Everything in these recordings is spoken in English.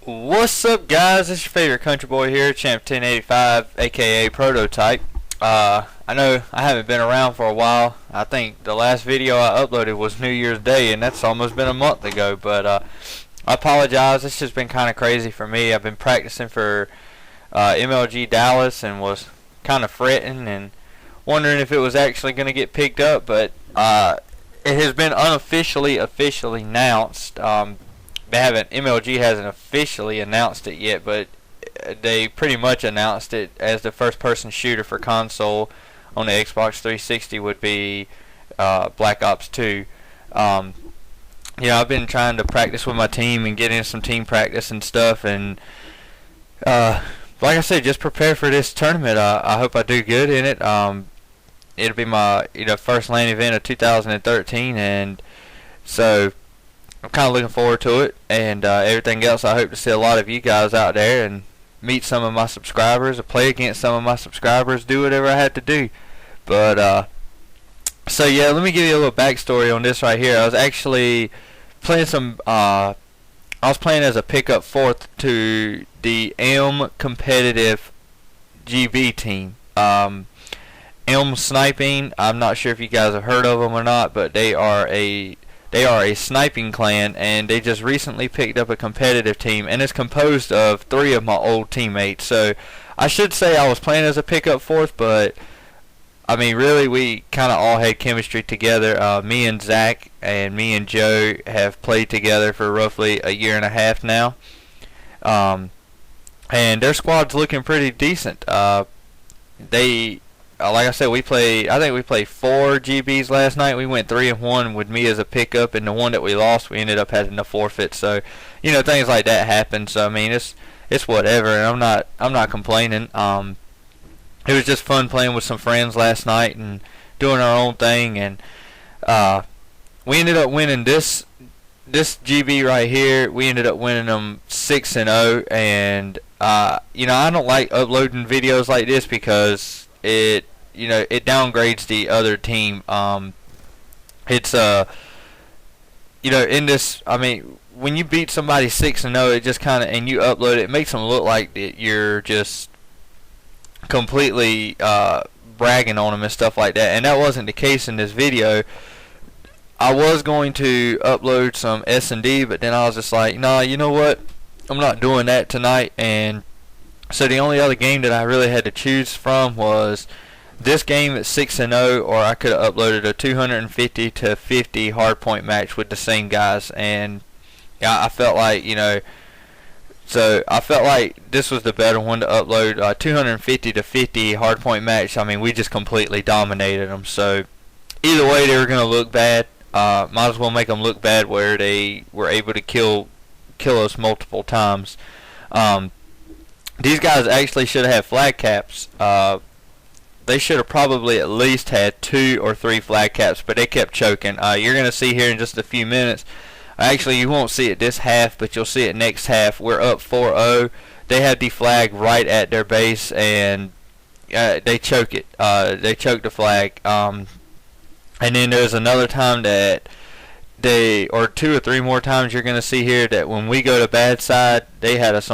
What's up, guys? It's your favorite country boy here, Champ 1085, aka Prototype. I know I haven't been around for a while. I think the last video I uploaded was New Year's Day, and that's almost been a month ago. But I apologize. It's just been kind of crazy for me. I've been practicing for MLG Dallas and was kind of fretting and wondering if it was actually going to get picked up. But it has been officially announced. MLG hasn't officially announced it yet, but they pretty much announced it as the first-person shooter for console on the Xbox 360 would be Black Ops 2. I've been trying to practice with my team and get in some team practice and stuff, and like I said, just prepare for this tournament. I hope I do good in it. It'll be my first LAN event of 2013, and so I'm kind of looking forward to it, and everything else. I hope to see a lot of you guys out there and meet some of my subscribers, or play against some of my subscribers, do whatever I had to do. But so yeah, let me give you a little backstory on this right here. I was actually playing I was playing as a pickup fourth to the Elm competitive GB team. Elm Sniping, I'm not sure if you guys have heard of them or not, but they are a sniping clan, and they just recently picked up a competitive team, and it's composed of 3 of my old teammates. So I should say I was playing as a pickup fourth, but I mean, really, we kind of all had chemistry together. Me and Zach and me and Joe have played together for roughly a year and a half now, and their squad's looking pretty decent. Like I said, I think we played 4 GBs last night. We went 3-1 with me as a pickup, and the one that we lost, we ended up having to forfeit. So, things like that happen. So I mean, it's whatever, and I'm not complaining. It was just fun playing with some friends last night and doing our own thing, and we ended up winning this GB right here. We ended up winning them 6-0, and I don't like uploading videos like this because it downgrades the other team. It's in this, I mean, when you beat somebody 6-0, it just kind of, and you upload it, it makes them look like that you're just completely bragging on them and stuff like that, and that wasn't the case in this video. I was going to upload some S&D, but then I was just like, nah, you know what, I'm not doing that tonight. And so the only other game that I really had to choose from was this game at 6-0, or I could have uploaded a 250 to 50 hardpoint match with the same guys. And I felt like, so I felt like this was the better one to upload. 250 to 50 hardpoint match. I mean, we just completely dominated them. So either way, they were going to look bad. Might as well make them look bad where they were able to kill us multiple times. These guys actually should have had flag caps. They should have probably at least had 2 or 3 flag caps, but they kept choking. You're going to see here in just a few minutes. Actually, you won't see it this half, but you'll see it next half. We're up 4-0. They had the flag right at their base, and they choke it. They choked the flag. And then there's another time that or 2 or 3 more times you're going to see here that when we go to bad side, they had us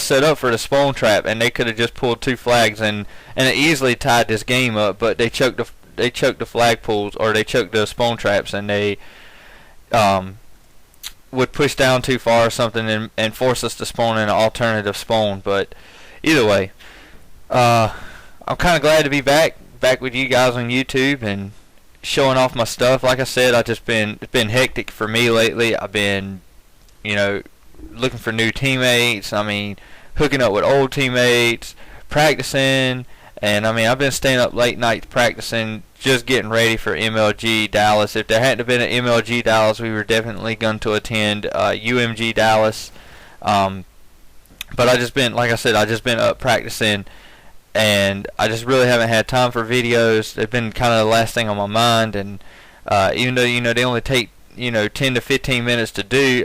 set up for the spawn trap, and they could have just pulled 2 flags and it easily tied this game up. But they choked the flag pools, or they choked the spawn traps, and they would push down too far or something and force us to spawn in an alternative spawn. But either way, I'm kind of glad to be back with you guys on YouTube and showing off my stuff. Like I said, it's been hectic for me lately. I've been looking for new teammates. I mean, hooking up with old teammates, practicing, and I mean, I've been staying up late nights practicing, just getting ready for MLG Dallas. If there hadn't been an MLG Dallas, we were definitely going to attend UMG Dallas. But I just been up practicing, and I just really haven't had time for videos. They've been kind of the last thing on my mind, and even though they only take 10 to 15 minutes to do,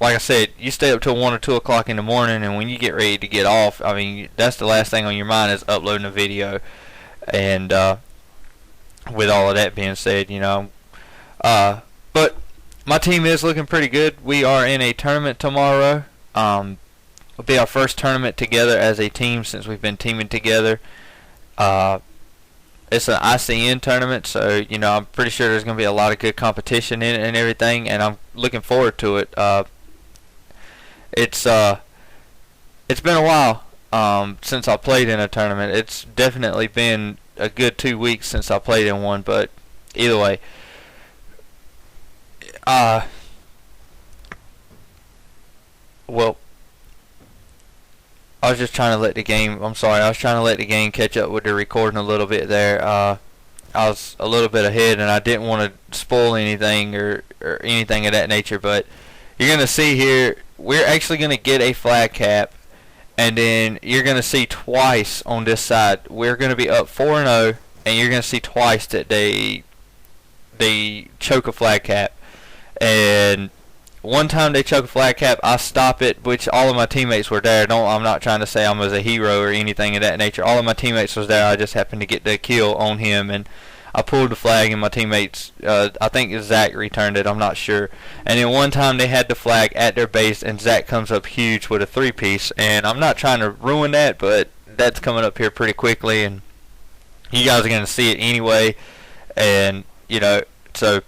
like I said, you stay up till 1 or 2 o'clock in the morning, and when you get ready to get off, I mean, that's the last thing on your mind is uploading a video. And with all of that being said, but my team is looking pretty good. We are in a tournament tomorrow. It'll be our first tournament together as a team since we've been teaming together. It's an ICN tournament, so I'm pretty sure there's going to be a lot of good competition in it and everything, and I'm looking forward to it. It's been a while since I played in a tournament. It's definitely been a good 2 weeks since I played in one, but either way, well, I was just trying to let the game. I'm sorry. I was trying to let the game catch up with the recording a little bit there. I was a little bit ahead, and I didn't want to spoil anything or anything of that nature. But you're gonna see here, we're actually gonna get a flag cap, and then you're gonna see twice on this side. We're gonna be up 4-0, and you're gonna see twice that they choke a flag cap, and one time they choke a flag cap, I stop it, which all of my teammates were there. I'm not trying to say I'm as a hero or anything of that nature. All of my teammates was there. I just happened to get the kill on him, and I pulled the flag, and my teammates, I think Zach returned it. I'm not sure. And then one time they had the flag at their base, and Zach comes up huge with a 3-piece. And I'm not trying to ruin that, but that's coming up here pretty quickly, and you guys are going to see it anyway. And, so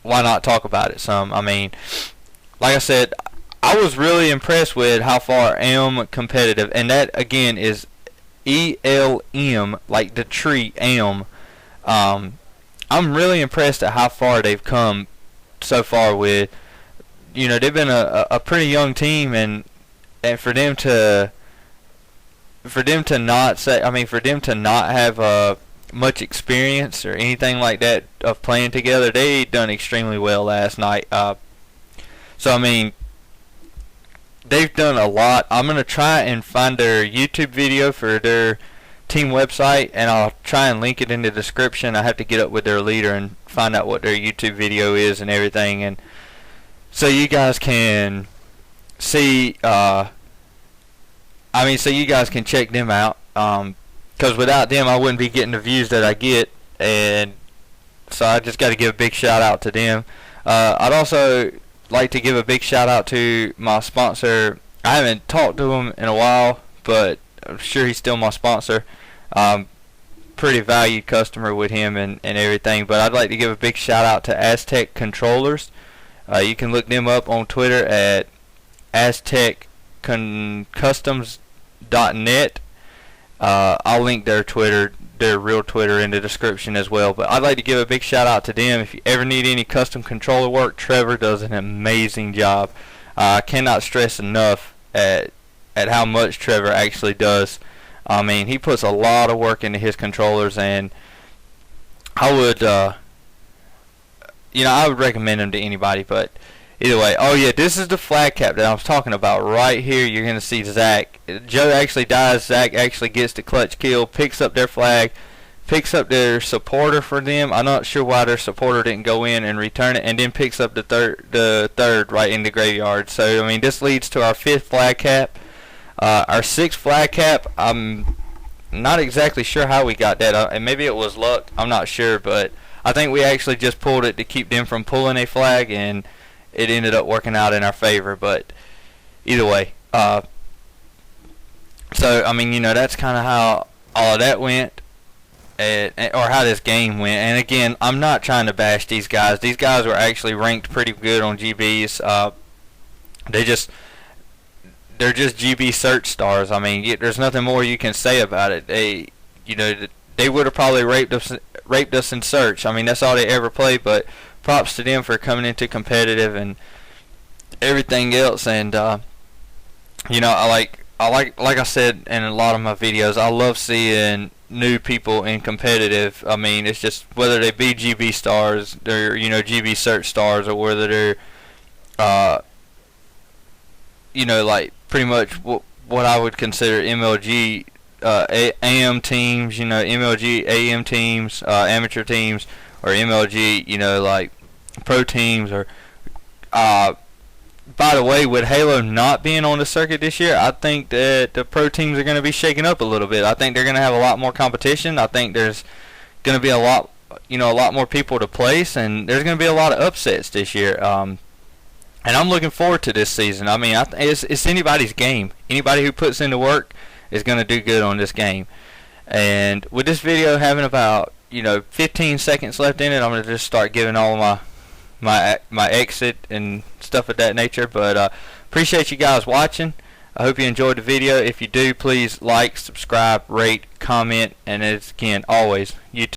why not talk about it some? I mean, like I said, I was really impressed with how far I'm competitive, and that again is ELM, like the tree elm. I'm really impressed at how far they've come so far with, they've been a pretty young team, and for them to not have much experience or anything like that of playing together, they done extremely well last night. So I mean, they've done a lot. I'm gonna try and find their YouTube video for their team website, and I'll try and link it in the description. I have to get up with their leader and find out what their YouTube video is and everything, and so you guys can see. So you guys can check them out. Because without them, I wouldn't be getting the views that I get, and so I just got to give a big shout out to them. I'd also like to give a big shout out to my sponsor. I haven't talked to him in a while, but I'm sure he's still my sponsor. Pretty valued customer with him and everything. But I'd like to give a big shout out to Aztec Controllers. You can look them up on Twitter at azteccustoms.net. I'll link their real Twitter in the description as well. But I'd like to give a big shout out to them. If you ever need any custom controller work, Trevor does an amazing job. I cannot stress enough at how much Trevor actually does. I mean, he puts a lot of work into his controllers, and I would recommend him to anybody. But either way, oh yeah, this is the flag cap that I was talking about right here. You're going to see Zach. Joe actually dies. Zach actually gets the clutch kill, picks up their flag, picks up their supporter for them. I'm not sure why their supporter didn't go in and return it, and then picks up the third right in the graveyard. So, I mean, this leads to our 5th flag cap. Our 6th flag cap, I'm not exactly sure how we got that. And maybe it was luck. I'm not sure, but I think we actually just pulled it to keep them from pulling a flag, and it ended up working out in our favor. But either way, so I mean, that's kind of how all of that went, or how this game went. And again, I'm not trying to bash these guys. These guys were actually ranked pretty good on GBs. They're just GB search stars. I mean, there's nothing more you can say about it. They would have probably raped us in search. I mean, that's all they ever played. But props to them for coming into competitive and everything else. And like I said in a lot of my videos, I love seeing new people in competitive. I mean, it's just whether they be GB stars, they're GB search stars, or whether they're like pretty much what I would consider MLG AM teams, MLG AM teams, amateur teams, or MLG, like pro teams. Or by the way, with Halo not being on the circuit this year, I think that the pro teams are going to be shaken up a little bit. I think they're going to have a lot more competition. I think there's going to be a lot a lot more people to place, and there's going to be a lot of upsets this year. And I'm looking forward to this season. I mean, it's anybody's game. Anybody who puts in the work is going to do good on this game. And with this video having about 15 seconds left in it, I'm going to just start giving all of my exit and stuff of that nature. But appreciate you guys watching. I hope you enjoyed the video. If you do, please like, subscribe, rate, comment, and as again, always, YouTube.